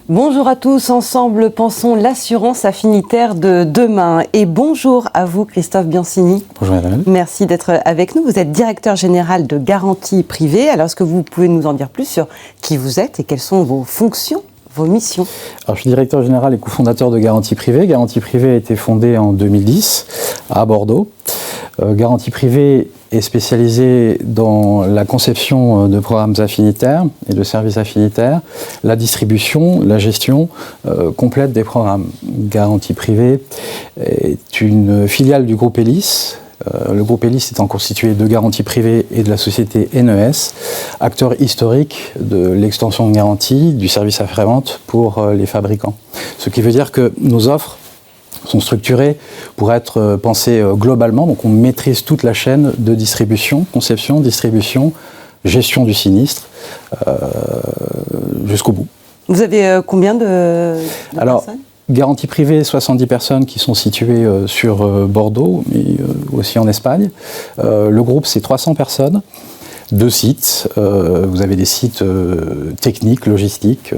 Bonjour à tous, ensemble pensons l'assurance affinitaire de demain. Et bonjour à vous Christophe Biancini. Bonjour madame. Merci d'être avec nous. Vous êtes directeur général de Garantie Privée. Alors est-ce que vous pouvez nous en dire plus sur qui vous êtes et quelles sont vos fonctions, vos missions? Alors, je suis directeur général et cofondateur de Garantie Privée. Garantie Privée a été fondée en 2010 à Bordeaux. Garantie Privée est spécialisée dans la conception de programmes affinitaires et de services affinitaires, la distribution, la gestion complète des programmes. Garantie Privée est une filiale du groupe Elis. Le groupe Elis étant constitué de Garantie Privée et de la société NES, acteur historique de l'extension de garantie du service après-vente pour les fabricants. Ce qui veut dire que nos offres sont structurées pour être pensées globalement, donc on maîtrise toute la chaîne de distribution, conception, distribution, gestion du sinistre, jusqu'au bout. Vous avez combien de personnes ? Garantie Privée, 70 personnes qui sont situées sur Bordeaux, mais aussi en Espagne. Le groupe, c'est 300 personnes, 2 sites. Vous avez des sites techniques, logistiques,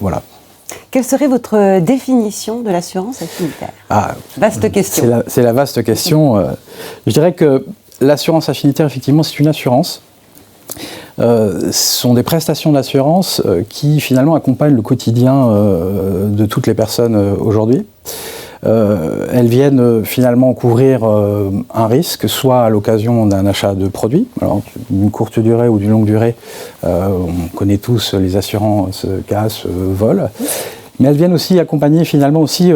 voilà. Quelle serait votre définition de l'assurance affinitaire ? Vaste question. C'est la vaste question. Je dirais que l'assurance affinitaire, effectivement, c'est une assurance. Ce sont des prestations d'assurance qui finalement accompagnent le quotidien de toutes les personnes aujourd'hui. Elles viennent finalement couvrir un risque, soit à l'occasion d'un achat de produits, alors d'une courte durée ou d'une longue durée. On connaît tous les assurances casse, vol, mais elles viennent aussi accompagner finalement aussi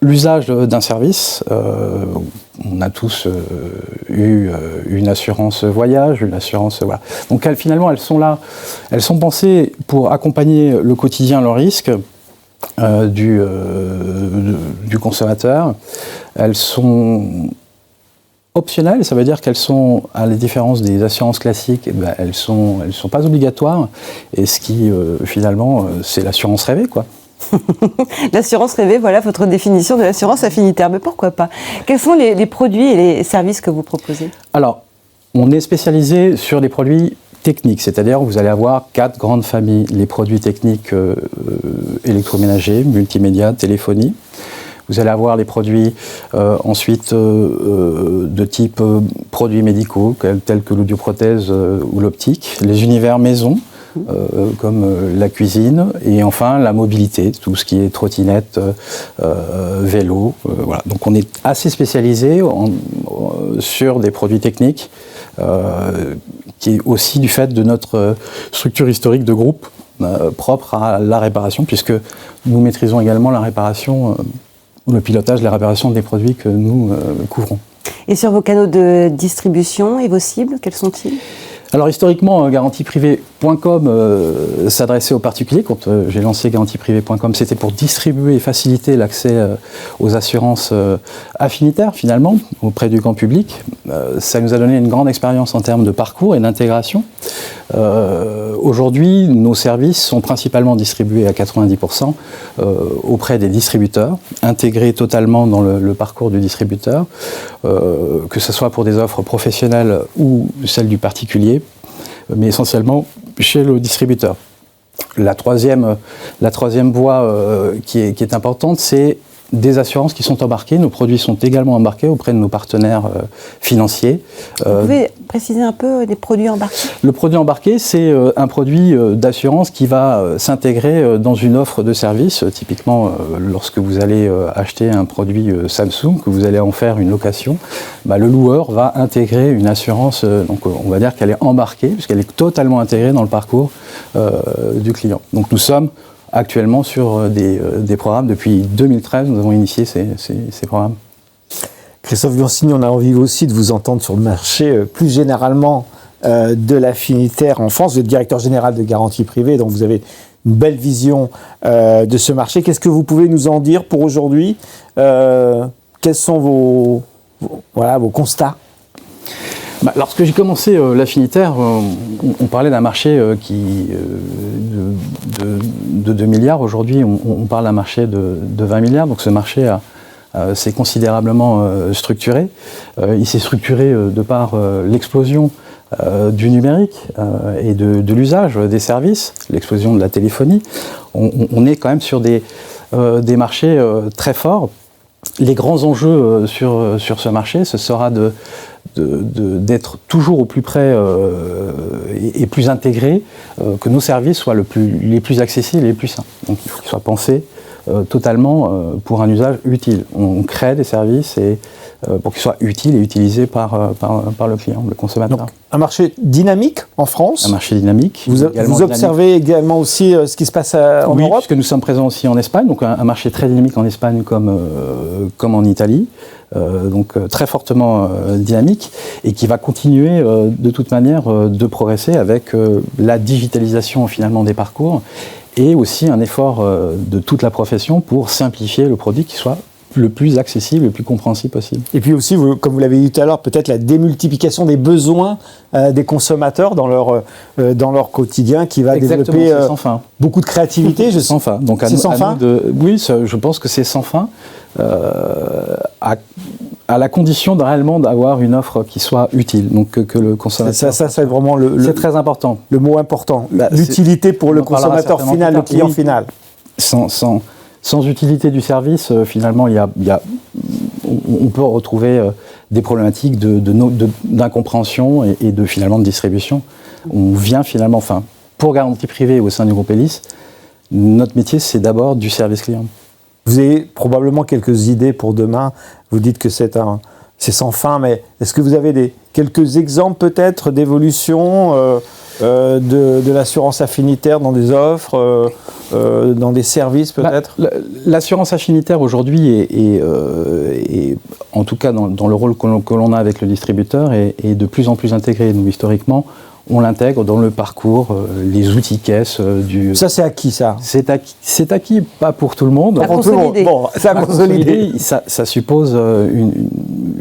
l'usage d'un service. On a tous eu une assurance voyage, une assurance... Voilà. Donc finalement, elles sont là, elles sont pensées pour accompagner le quotidien, le risque du consommateur. Elles sont optionnelles, ça veut dire qu'elles sont, à la différence des assurances classiques, elles sont pas obligatoires. Et ce qui, finalement, c'est l'assurance rêvée, quoi. L'assurance rêvée, voilà votre définition de l'assurance affinitaire. Mais pourquoi pas ? Quels sont les produits et les services que vous proposez ? Alors, on est spécialisé sur des produits techniques, c'est-à-dire que vous allez avoir 4 grandes familles. Les produits techniques électroménagers, multimédia, téléphonie. Vous allez avoir les produits ensuite de type produits médicaux, tels que l'audioprothèse ou l'optique. Les univers maison, comme la cuisine, et enfin la mobilité, tout ce qui est trottinette, vélo, voilà. Donc on est assez spécialisé sur des produits techniques, qui est aussi du fait de notre structure historique de groupe propre à la réparation, puisque nous maîtrisons également la réparation ou le pilotage de la réparation des produits que nous couvrons. Et sur vos canaux de distribution et vos cibles, quels sont-ils ? Alors historiquement, garantieprivée.com s'adressait aux particuliers. Quand j'ai lancé garantieprivée.com, c'était pour distribuer et faciliter l'accès aux assurances affinitaires, finalement, auprès du grand public. Ça nous a donné une grande expérience en termes de parcours et d'intégration. Aujourd'hui, nos services sont principalement distribués à 90% auprès des distributeurs, intégrés totalement dans le parcours du distributeur, que ce soit pour des offres professionnelles ou celles du particulier, mais essentiellement chez le distributeur. La troisième voie qui est importante, c'est des assurances qui sont embarquées. Nos produits sont également embarqués auprès de nos partenaires financiers. Vous pouvez préciser un peu les produits embarqués ? Le produit embarqué, c'est un produit d'assurance qui va s'intégrer dans une offre de service. Typiquement, lorsque vous allez acheter un produit Samsung, que vous allez en faire une location, le loueur va intégrer une assurance, donc on va dire qu'elle est embarquée, puisqu'elle est totalement intégrée dans le parcours du client. Donc nous sommes actuellement sur des programmes. Depuis 2013, nous avons initié ces programmes. Christophe Biancini, on a envie aussi de vous entendre sur le marché plus généralement de l'affinitaire en France. Vous êtes directeur général de Garantie Privée, donc vous avez une belle vision de ce marché. Qu'est-ce que vous pouvez nous en dire pour aujourd'hui ? Quels sont vos constats ? Lorsque j'ai commencé l'affinitaire, on parlait d'un marché de 2 milliards. Aujourd'hui, on parle d'un marché de 20 milliards. Donc ce marché s'est considérablement structuré. Il s'est structuré de par l'explosion du numérique et de l'usage des services, l'explosion de la téléphonie, on est quand même sur des marchés très forts. Les grands enjeux sur ce marché, ce sera d'être toujours au plus près et plus intégrés, que nos services soient les plus accessibles et les plus simples. Donc il faut qu'ils soient pensés totalement pour un usage utile. On crée des services pour qu'ils soient utiles et utilisés par le client, le consommateur. Donc, un marché dynamique en France. Un marché dynamique. Vous observez également aussi ce qui se passe en oui, Europe. puisque nous sommes présents aussi en Espagne, donc un marché très dynamique en Espagne comme en Italie, donc très fortement dynamique et qui va continuer de toute manière de progresser avec la digitalisation finalement des parcours et aussi un effort de toute la profession pour simplifier le produit qui soit le plus accessible, le plus compréhensible possible. Et puis aussi, comme vous l'avez dit tout à l'heure, peut-être la démultiplication des besoins des consommateurs dans leur quotidien qui va développer beaucoup de créativité. C'est sans fin. Donc c'est sans fin. Oui, je pense que c'est sans fin, à la condition réellement d'avoir une offre qui soit utile, donc que le consommateur... Ça c'est vraiment c'est très important. Le mot important. L'utilité pour le consommateur final, le client final. Sans utilité du service, finalement, on peut retrouver des problématiques d'incompréhension et finalement de distribution. On vient finalement, pour Garantie Privée au sein du groupe Elis, notre métier, c'est d'abord du service client. Vous avez probablement quelques idées pour demain. Vous dites que c'est sans fin, mais est-ce que vous avez quelques exemples peut-être d'évolution de l'assurance affinitaire dans des offres, dans des services peut-être? L'assurance affinitaire aujourd'hui est, en tout cas dans le rôle que l'on a avec le distributeur, est de plus en plus intégrée. Nous, historiquement, on l'intègre dans le parcours, les outils caisses du... Ça, c'est acquis, ça? C'est acquis, pas pour tout le monde. À consolider. Bon, c'est à consolider. Ça suppose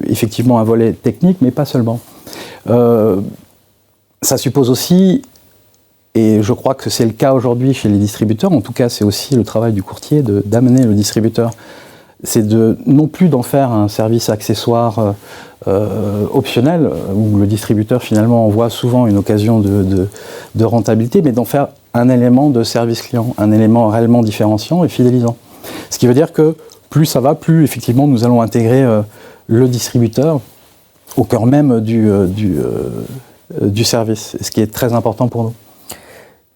effectivement un volet technique, mais pas seulement. Ça suppose aussi, et je crois que c'est le cas aujourd'hui chez les distributeurs, en tout cas c'est aussi le travail du courtier d'amener le distributeur, c'est non plus d'en faire un service accessoire optionnel, où le distributeur finalement en voit souvent une occasion de rentabilité, mais d'en faire un élément de service client, un élément réellement différenciant et fidélisant. Ce qui veut dire que plus ça va, plus effectivement nous allons intégrer le distributeur au cœur même du service, ce qui est très important pour nous.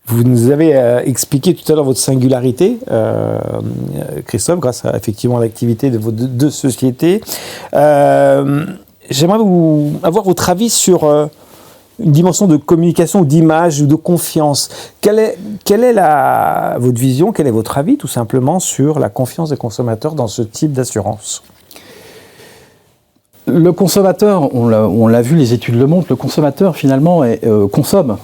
Vous nous avez expliqué tout à l'heure votre singularité, Christophe, grâce à effectivement l'activité de vos deux sociétés. J'aimerais avoir votre avis sur une dimension de communication, ou d'image ou de confiance. Quelle est votre vision, quel est votre avis tout simplement sur la confiance des consommateurs dans ce type d'assurance? Le consommateur, on l'a vu, les études le montrent, le consommateur finalement consomme.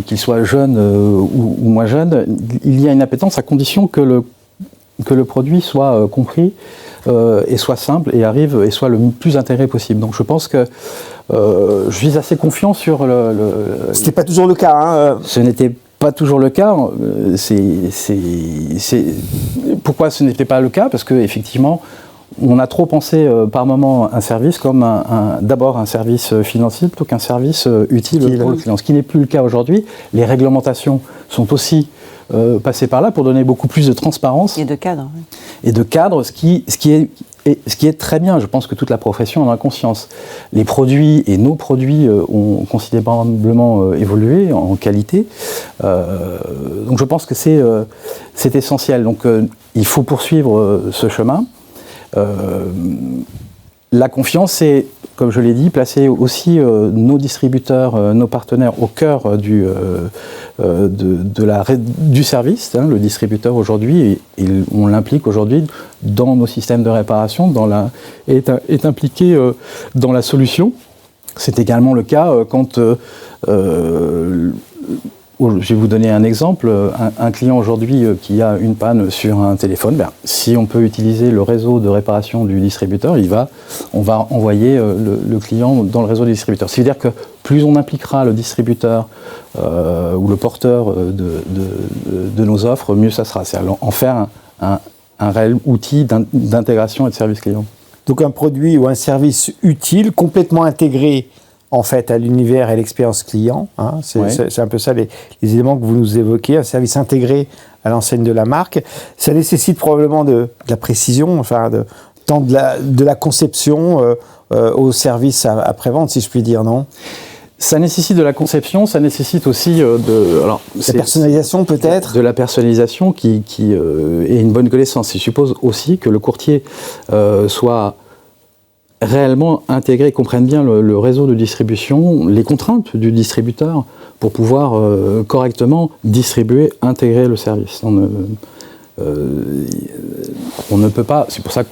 Qu'il soit jeune ou moins jeune, il y a une appétence à condition que le produit soit compris et soit simple et soit le plus intégré possible. Donc je pense que je suis assez confiant sur Ce n'était pas toujours le cas. Hein. Ce n'était pas toujours le cas. Pourquoi ce n'était pas le cas? Parce qu'effectivement, on a trop pensé par moment un service comme d'abord un service financier plutôt qu'un service utile pour le client. Ce qui n'est plus le cas aujourd'hui. Les réglementations sont aussi passées par là pour donner beaucoup plus de transparence. Et de cadre. Oui. Et de cadre, ce qui est très bien. Je pense que toute la profession en a conscience. Les produits et nos produits ont considérablement évolué en qualité. Donc je pense que c'est essentiel. Donc il faut poursuivre ce chemin. La confiance, c'est, comme je l'ai dit, placer aussi nos distributeurs, nos partenaires au cœur du service. Hein, le distributeur aujourd'hui, on l'implique aujourd'hui dans nos systèmes de réparation, est impliqué dans la solution. C'est également le cas quand... je vais vous donner un exemple. Un client aujourd'hui qui a une panne sur un téléphone, si on peut utiliser le réseau de réparation du distributeur, on va envoyer le client dans le réseau du distributeur. C'est-à-dire que plus on impliquera le distributeur ou le porteur de nos offres, mieux ça sera. C'est en faire un réel outil d'intégration et de service client. Donc un produit ou un service utile, complètement intégré en fait à l'univers et l'expérience client. Hein. C'est un peu ça les éléments que vous nous évoquez, un service intégré à l'enseigne de la marque. Ça nécessite probablement de la précision, enfin tant de la conception au service après-vente, si je puis dire, non ? Ça nécessite de la conception, ça nécessite aussi la personnalisation peut-être. De la personnalisation qui est une bonne connaissance. Je suppose aussi que le courtier soit réellement intégré, comprenne bien le réseau de distribution, les contraintes du distributeur pour pouvoir correctement distribuer, intégrer le service. On ne peut pas, c'est pour ça que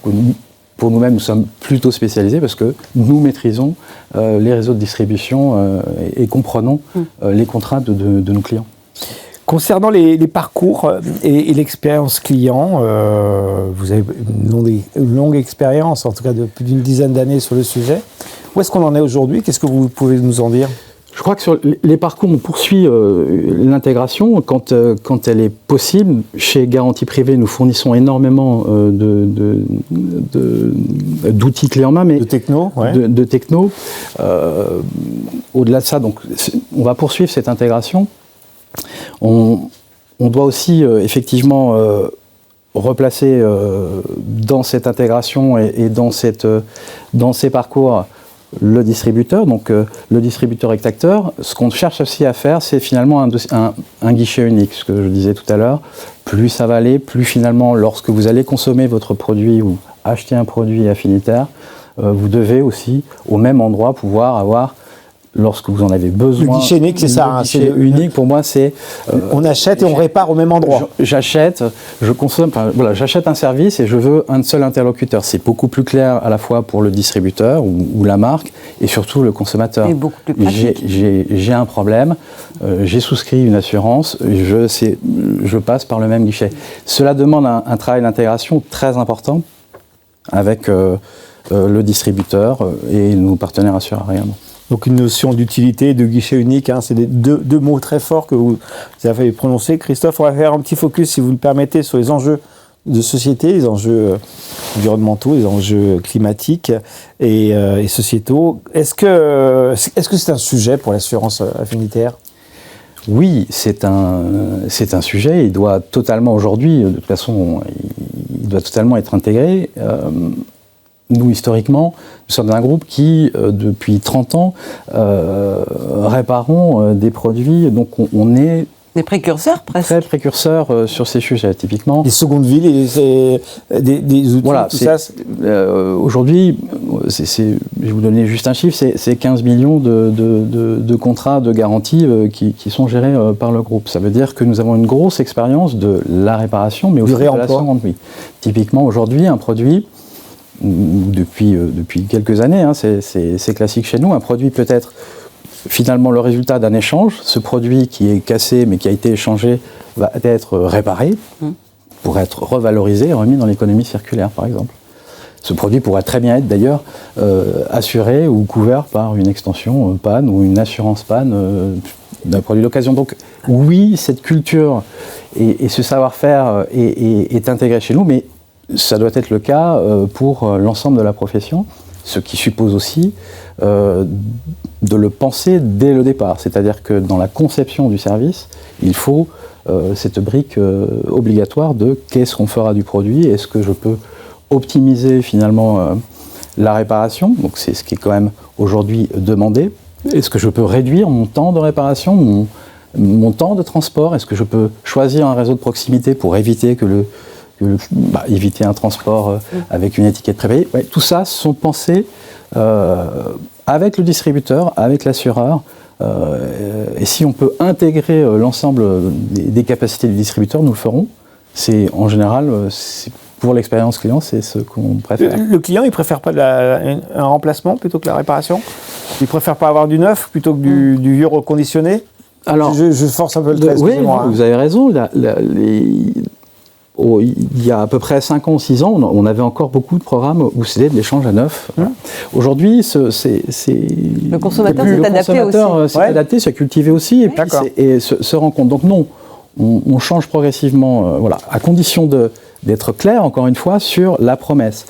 pour nous-mêmes, nous sommes plutôt spécialisés parce que nous maîtrisons les réseaux de distribution et comprenons les contraintes de nos clients. Concernant les parcours et l'expérience client, vous avez une longue expérience, en tout cas de plus d'une dizaine d'années sur le sujet. Où est-ce qu'on en est aujourd'hui ? Qu'est-ce que vous pouvez nous en dire ? Je crois que sur les parcours, on poursuit l'intégration quand elle est possible. Chez Garantie Privée, nous fournissons énormément d'outils clés en main, mais de techno. Ouais. De techno. Au-delà de ça, donc, on va poursuivre cette intégration. On doit aussi effectivement replacer dans cette intégration et dans ces parcours le distributeur. Donc le distributeur est acteur. Ce qu'on cherche aussi à faire, c'est finalement un guichet unique. Ce que je disais tout à l'heure, plus ça va aller, plus finalement, lorsque vous allez consommer votre produit ou acheter un produit affinitaire, vous devez aussi au même endroit pouvoir avoir, lorsque vous en avez besoin. Le guichet unique, c'est ça. Le guichet unique, pour moi, c'est... on achète et on répare au même endroit. J'achète, je consomme... j'achète un service et je veux un seul interlocuteur. C'est beaucoup plus clair à la fois pour le distributeur ou la marque et surtout le consommateur. Et beaucoup plus pratique. J'ai un problème, j'ai souscrit une assurance, je passe par le même guichet. Cela demande un travail d'intégration très important avec le distributeur et nos partenaires assureurs également. Donc une notion d'utilité, de guichet unique, hein, c'est deux mots très forts que vous avez prononcés. Christophe, on va faire un petit focus, si vous le permettez, sur les enjeux de société, les enjeux environnementaux, les enjeux climatiques et sociétaux. Est-ce que c'est un sujet pour l'assurance affinitaire ? Oui, c'est un sujet. Il doit totalement aujourd'hui, de toute façon, il doit totalement être intégré. Nous, historiquement, nous sommes un groupe qui, depuis 30 ans, réparons des produits. Donc, on est des précurseurs, presque. Très précurseurs sur ces sujets, typiquement. Les secondes villes, des outils, voilà, tout ça. Aujourd'hui, je vais vous donner juste un chiffre, c'est 15 millions de contrats de garantie qui sont gérés par le groupe. Ça veut dire que nous avons une grosse expérience de la réparation, mais aussi de la seconde vie. Typiquement, aujourd'hui, un produit... Depuis quelques années, hein, c'est classique chez nous, un produit peut être finalement le résultat d'un échange. Ce produit qui est cassé mais qui a été échangé va être réparé pour être revalorisé, remis dans l'économie circulaire par exemple. Ce produit pourrait très bien être d'ailleurs assuré ou couvert par une extension panne ou une assurance panne d'un produit d'occasion. Donc oui, cette culture et ce savoir-faire est intégré chez nous, mais ça doit être le cas pour l'ensemble de la profession, ce qui suppose aussi de le penser dès le départ. C'est-à-dire que dans la conception du service, il faut cette brique obligatoire de qu'est-ce qu'on fera du produit, est-ce que je peux optimiser finalement la réparation, donc c'est ce qui est quand même aujourd'hui demandé, est-ce que je peux réduire mon temps de réparation, mon temps de transport, est-ce que je peux choisir un réseau de proximité pour éviter éviter un transport avec une étiquette prépayée. Ouais, tout ça sont pensés avec le distributeur, avec l'assureur. Et si on peut intégrer l'ensemble des capacités du distributeur, nous le ferons. C'est en général, pour l'expérience client, c'est ce qu'on préfère. Le client, il préfère pas un remplacement plutôt que la réparation ? Il préfère pas avoir du neuf plutôt que du vieux reconditionné ? Alors, je force un peu le trait, excusez-moi. Oui, vous avez raison. Il y a à peu près 5 ans ou 6 ans, on avait encore beaucoup de programmes où c'était de l'échange à neuf. Aujourd'hui, le consommateur s'est adapté aussi. Adapté, s'est cultivé aussi et se rend compte. Donc non, on change progressivement, à condition d'être clair, encore une fois, sur la promesse.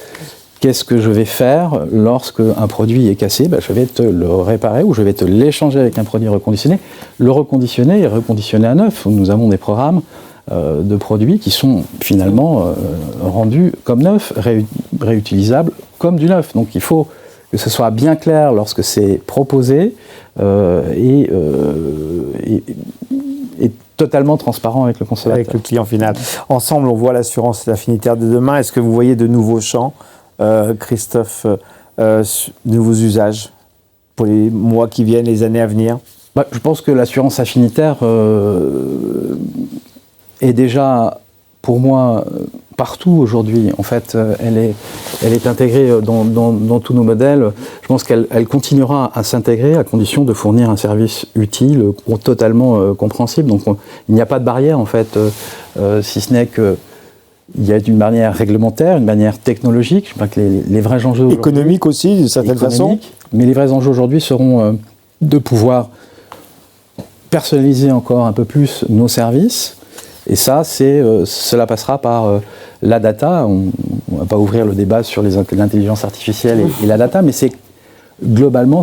qu'est-ce que je vais faire lorsque un produit est cassé? Je vais te le réparer ou je vais te l'échanger avec un produit reconditionné, le reconditionner et reconditionner à neuf. Nous avons des programmes de produits qui sont finalement rendus comme neufs, réutilisables comme du neuf. Donc il faut que ce soit bien clair lorsque c'est proposé et totalement transparent avec le consommateur. Avec le client final. Ensemble, on voit l'assurance affinitaire de demain. Est-ce que vous voyez de nouveaux champs, Christophe, de nouveaux usages pour les mois qui viennent, les années à venir? Je pense que l'assurance affinitaire est déjà, pour moi, partout aujourd'hui. En fait, elle est intégrée dans tous nos modèles. Je pense qu'elle continuera à s'intégrer à condition de fournir un service utile, totalement compréhensible. Donc, il n'y a pas de barrière, en fait, si ce n'est que il y a une barrière réglementaire, une barrière technologique. Je crois que les vrais enjeux économique aussi, d'une certaine façon. Mais les vrais enjeux aujourd'hui seront de pouvoir personnaliser encore un peu plus nos services. Et ça, cela passera par la data. On ne va pas ouvrir le débat sur l'intelligence artificielle et la data, mais c'est globalement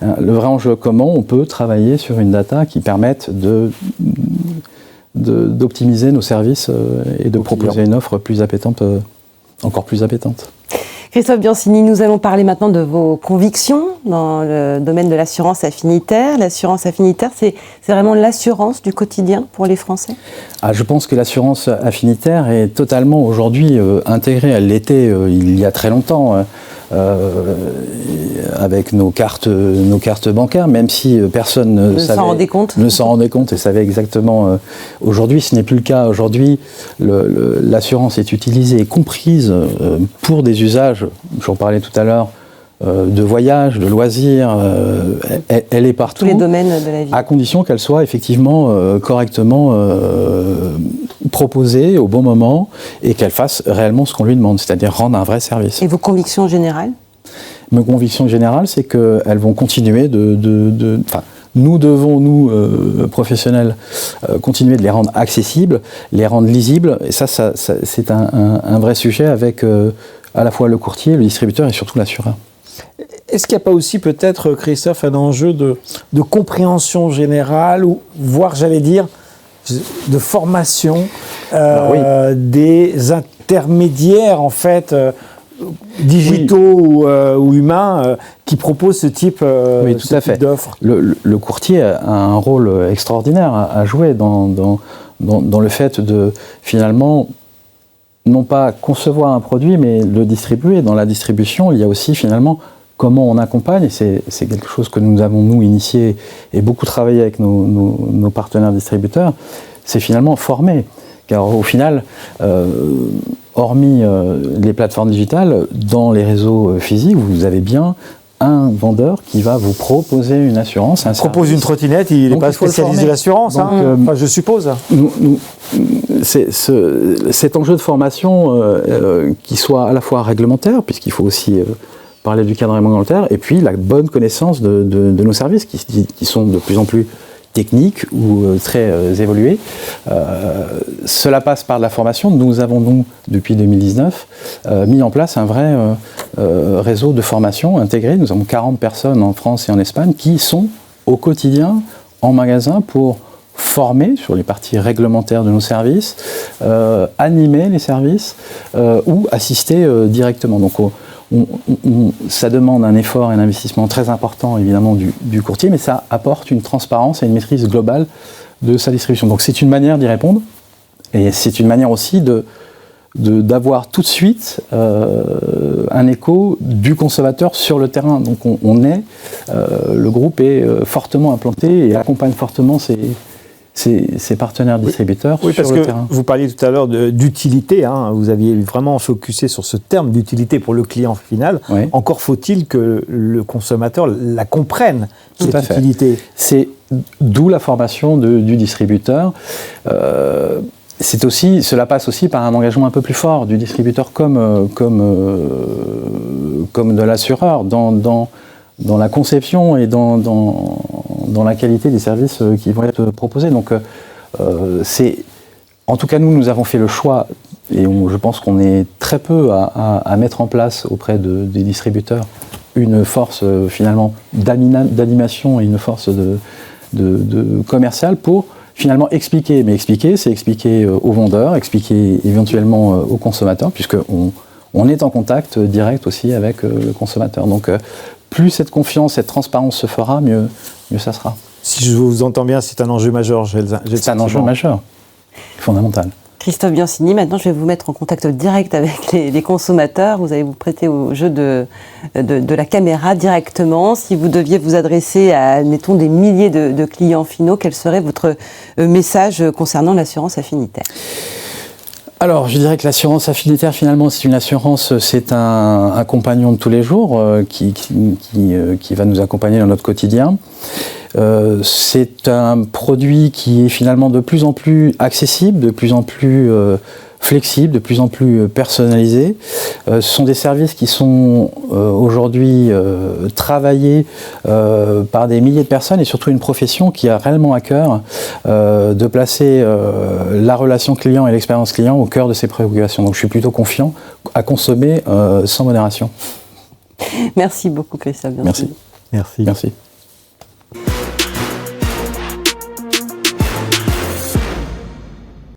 le vrai enjeu. Comment on peut travailler sur une data qui permette d'optimiser nos services et de proposer une offre plus appétante, encore plus appétante. Christophe Biancini, nous allons parler maintenant de vos convictions dans le domaine de l'assurance affinitaire. L'assurance affinitaire, c'est vraiment l'assurance du quotidien pour les Français? Je pense que l'assurance affinitaire est totalement aujourd'hui intégrée. Elle l'était il y a très longtemps avec nos cartes bancaires, même si personne ne s'en rendait compte et savait exactement. Aujourd'hui, ce n'est plus le cas. Aujourd'hui, l'assurance est utilisée et comprise pour des usages, j'en parlais tout à l'heure, de voyage, de loisirs, elle est partout. Tous les domaines de la vie. À condition qu'elle soit effectivement correctement proposée au bon moment et qu'elle fasse réellement ce qu'on lui demande, c'est-à-dire rendre un vrai service. Et vos convictions générales? Mes convictions générales, c'est qu'elles vont continuer nous devons, nous, professionnels, continuer de les rendre accessibles, les rendre lisibles. Et ça c'est un vrai sujet avec à la fois le courtier, le distributeur et surtout l'assureur. Est-ce qu'il n'y a pas aussi peut-être, Christophe, un enjeu de compréhension générale, ou voire, j'allais dire, de formation des intermédiaires, en fait, digitaux ou humains, qui proposent ce type d'offre? Le courtier a un rôle extraordinaire à jouer dans le fait de, finalement, non pas concevoir un produit, mais le distribuer. Dans la distribution, il y a aussi finalement comment on accompagne, et c'est quelque chose que nous avons, nous, initié et beaucoup travaillé avec nos partenaires distributeurs, c'est finalement former. Car au final, hormis les plateformes digitales, dans les réseaux physiques, vous avez bien un vendeur qui va vous proposer une assurance. Il propose une trottinette, il n'est pas spécialisé de l'assurance, je suppose. Cet enjeu de formation qui soit à la fois réglementaire, puisqu'il faut aussi parler du cadre réglementaire, et puis la bonne connaissance de nos services qui sont de plus en plus techniques ou très évolués. Cela passe par de la formation. Nous avons donc, depuis 2019, mis en place un vrai réseau de formation intégré. Nous avons 40 personnes en France et en Espagne qui sont au quotidien en magasin pour former sur les parties réglementaires de nos services, animer les services ou assister directement. Donc ça demande un effort et un investissement très important évidemment du courtier, mais ça apporte une transparence et une maîtrise globale de sa distribution. Donc c'est une manière d'y répondre, et c'est une manière aussi d'avoir tout de suite un écho du consommateur sur le terrain. Donc le groupe est fortement implanté et accompagne fortement ses partenaires distributeurs sur le terrain. Oui, parce que vous parliez tout à l'heure d'utilité, vous aviez vraiment focusé sur ce terme d'utilité pour le client final. Oui. Encore faut-il que le consommateur la comprenne, cette utilité. C'est d'où la formation du distributeur. Cela passe aussi par un engagement un peu plus fort du distributeur comme de l'assureur dans la conception et dans la qualité des services qui vont être proposés. Donc, en tout cas, nous avons fait le choix je pense qu'on est très peu à mettre en place auprès des distributeurs une force finalement d'animation et une force de commerciale pour finalement expliquer. Mais expliquer, c'est expliquer aux vendeurs, expliquer éventuellement aux consommateurs, puisqu'on est en contact direct aussi avec le consommateur. Donc plus cette confiance, cette transparence se fera, mieux ça sera. Si je vous entends bien, c'est un enjeu majeur. C'est un enjeu majeur, fondamental. Christophe Biancini, maintenant je vais vous mettre en contact direct avec les consommateurs. Vous allez vous prêter au jeu de la caméra directement. Si vous deviez vous adresser à, admettons, des milliers de clients finaux, quel serait votre message concernant l'assurance affinitaire ? Alors, je dirais que l'assurance affinitaire, finalement, c'est une assurance, c'est un compagnon de tous les jours qui va nous accompagner dans notre quotidien. C'est un produit qui est finalement de plus en plus accessible, de plus en plus flexible, de plus en plus personnalisé. Ce sont des services qui sont aujourd'hui travaillés par des milliers de personnes et surtout une profession qui a réellement à cœur de placer la relation client et l'expérience client au cœur de ses préoccupations. Donc je suis plutôt confiant à consommer sans modération. Merci beaucoup Christophe. Merci. Merci. Merci.